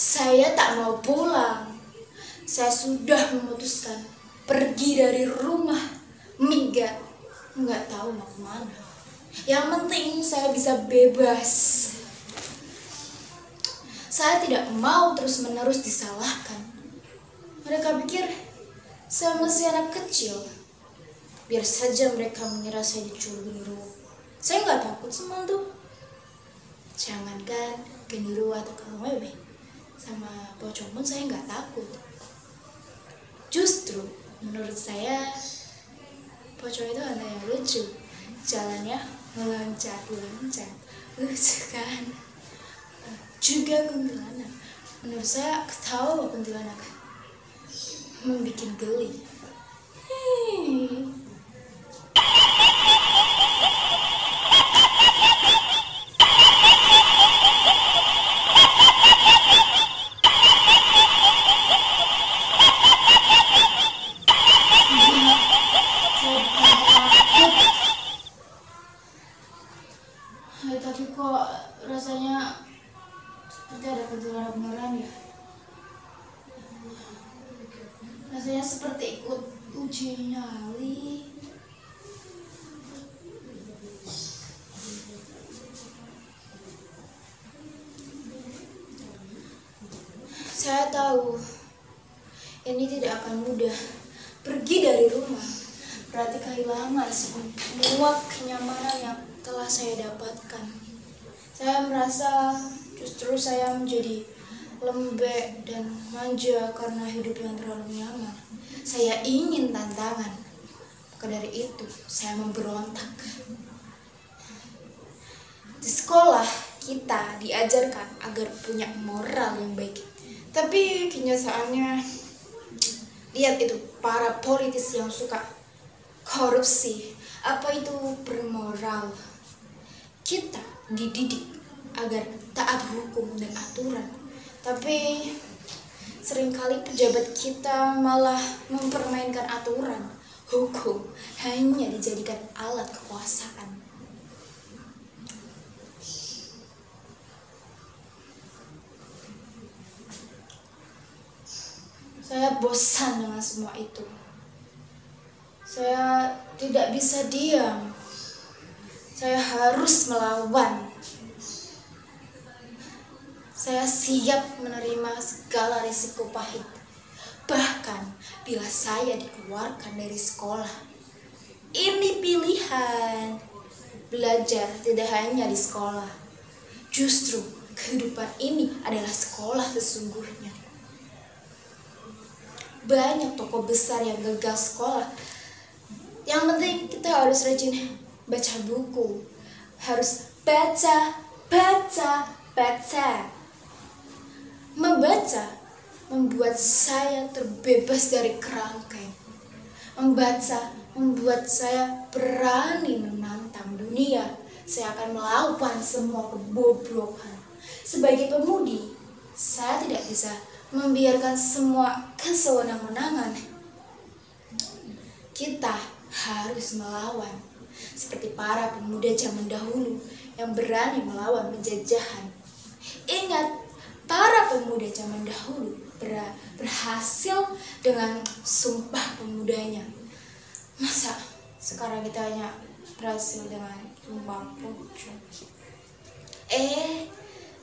Saya tak mau pulang. Saya sudah memutuskan pergi dari rumah. Minggat, nggak tahu mau kemana. Yang penting saya bisa bebas. Saya tidak mau terus-menerus disalahkan. Mereka pikir saya masih anak kecil. Biar saja mereka mengira saya diculik genderuwo. Saya nggak takut sama itu. Jangankan genderuwo atau KWB, sama pocong pun saya nggak takut. Justru menurut saya pocong itu anak yang lucu. Jalannya meloncat-loncat, lucu kan? Juga kuntilanak. Menurut saya ketawa kuntilanak membikin geli. Tapi kok rasanya seperti ada kuntilanak beneran ya? Rasanya seperti ikut uji nyali. Saya tahu ini tidak akan mudah. Pergi dari rumah berarti kehilangan semua kenyamanan yang telah saya dapatkan. Saya merasa justru saya menjadi lembek dan manja karena hidup yang terlalu nyaman. Saya ingin tantangan. Maka dari itu saya memberontak. Di sekolah kita diajarkan agar punya moral yang baik. Tapi kenyataannya, lihat itu para politis yang suka korupsi. Apa itu bermoral? Kita dididik agar taat hukum dan aturan. Tapi seringkali pejabat kita malah mempermainkan aturan. Hukum hanya dijadikan alat kekuasaan. Saya bosan dengan semua itu. Saya tidak bisa diam. Saya harus melawan. Saya siap menerima segala risiko pahit. Bahkan bila saya dikeluarkan dari sekolah. Ini pilihan. Belajar tidak hanya di sekolah. Justru kehidupan ini adalah sekolah sesungguhnya. Banyak tokoh besar yang gagal sekolah. Yang penting kita harus rajin baca buku. Harus baca. Membaca membuat saya terbebas dari kerangkeng. Membaca membuat saya berani menantang dunia. Saya akan melawan semua kebobrokan. Sebagai pemudi, saya tidak bisa membiarkan semua kesewenang-wenangan. Kita harus melawan, seperti para pemuda zaman dahulu yang berani melawan penjajahan. Ingat, para pemuda zaman dahulu berhasil dengan sumpah pemudanya. Masa sekarang kita hanya berhasil dengan sumpah pocong?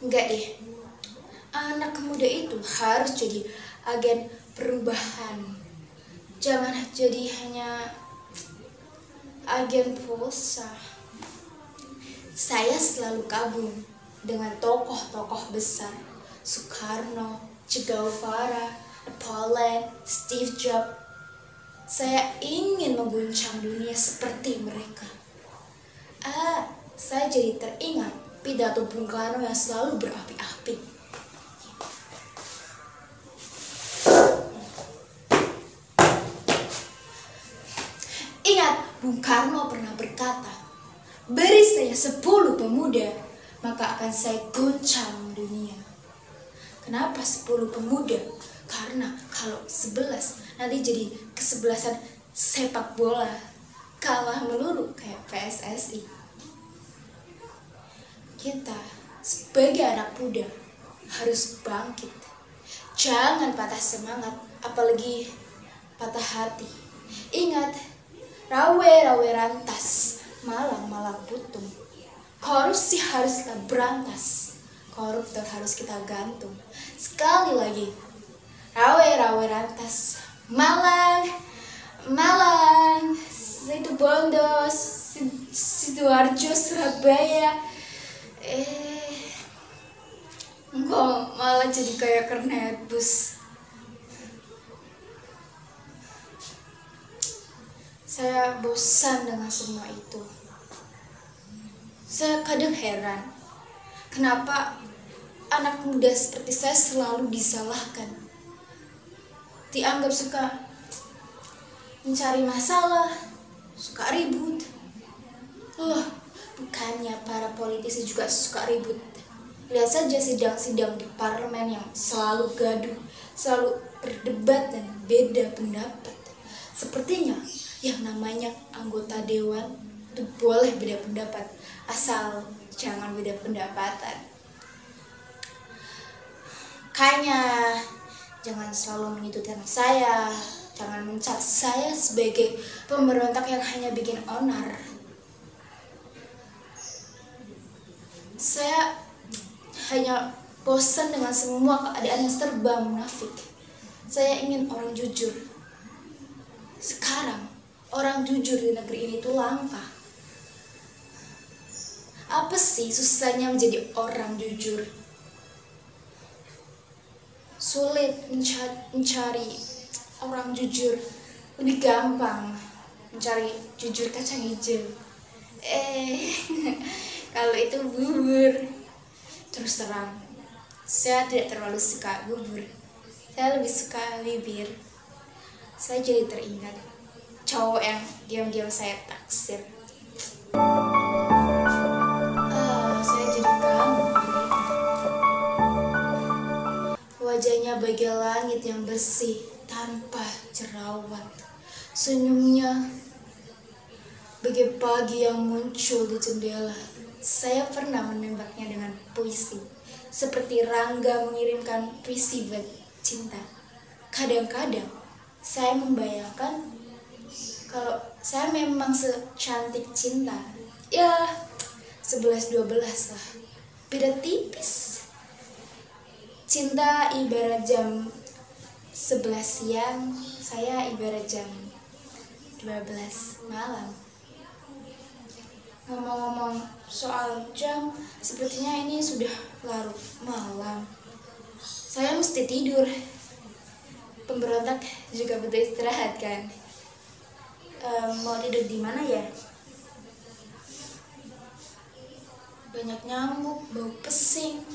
Enggak deh. Anak muda itu harus jadi agen perubahan. Jangan jadi hanya agen pulsa. Saya selalu kagum dengan tokoh-tokoh besar. Soekarno, Che Guevara, Napoleon, Steve Jobs. Saya ingin mengguncang dunia seperti mereka. Saya jadi teringat pidato Bung Karno yang selalu berapi-api. Ingat, Bung Karno pernah berkata, beri saya 10 pemuda, maka akan saya guncang dunia. Kenapa 10 pemuda? Karena kalau 11 nanti jadi kesebelasan sepak bola. Kalah melulu kayak PSSI. Kita sebagai anak muda harus bangkit. Jangan patah semangat, apalagi patah hati. Ingat, rawe-rawe rantas, malang-malang putung. Korupsi harus kita berantas, koruptor harus kita gantung. Sekali lagi, rawe-rawe rantas, Malang, Situbondo, Sidoarjo, Surabaya. Kok malah jadi kayak Kernebus. Saya bosan dengan semua itu. Saya kadang heran, kenapa anak muda seperti saya selalu disalahkan. Dianggap suka mencari masalah, suka ribut. Loh, bukannya para politisi juga suka ribut? Lihat saja sidang-sidang di parlemen yang selalu gaduh, selalu berdebat dan beda pendapat. Sepertinya yang namanya anggota dewan itu boleh beda pendapat, asal jangan beda pendapatan. Kayaknya jangan selalu menyudutkan saya, jangan mencap saya sebagai pemberontak yang hanya bikin onar. Saya hanya bosan dengan semua keadaan yang serba munafik. Saya ingin orang jujur. Sekarang orang jujur di negeri ini tuh langka. Apa sih susahnya menjadi orang jujur? Sulit mencari orang jujur, lebih gampang mencari jujur kacang hijau. Kalau itu bubur. Terus terang, saya tidak terlalu suka bubur. Saya lebih suka bibir. Saya jadi teringat cowok yang diam-diam saya taksir. Saya jadi kangen. Wajahnya bagai langit yang bersih tanpa jerawat. Senyumnya bagai pagi yang muncul di jendela. Saya pernah menembaknya dengan puisi, seperti Rangga mengirimkan puisi buat cinta. Kadang-kadang saya membayangkan kalau saya memang secantik cinta. Ya, 11-12 lah, beda tipis. Cinta ibarat jam 11 siang, saya ibarat jam 12 malam. Ngomong-ngomong soal jam, sepertinya ini sudah larut malam. Saya mesti tidur. Pemberontak juga butuh istirahat kan? Mau tidur di mana ya? Banyak nyamuk, bau pesing.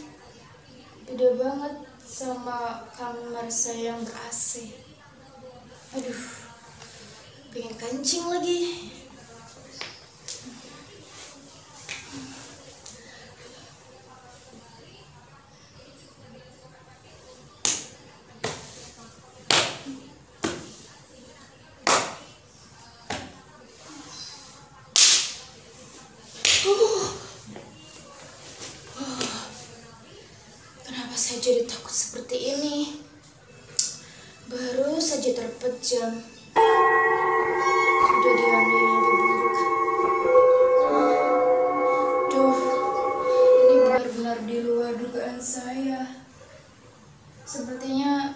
Beda banget sama kamar saya yang ber-AC. Aduh, pengen kencing lagi. Kenapa saya jadi takut seperti ini? Baru saja terpejam, sudah diambil mimpi buruk. Duh, ini benar-benar di luar dugaan saya. Sepertinya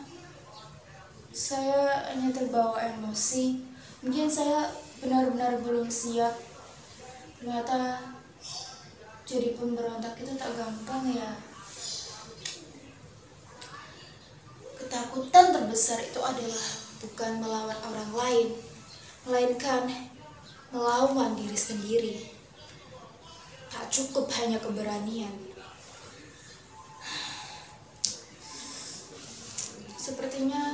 saya hanya terbawa emosi. Mungkin saya benar-benar belum siap. Ternyata jadi pemberontak itu tak gampang ya. Ketakutan terbesar itu adalah bukan melawan orang lain, melainkan melawan diri sendiri. Tak cukup hanya keberanian. Sepertinya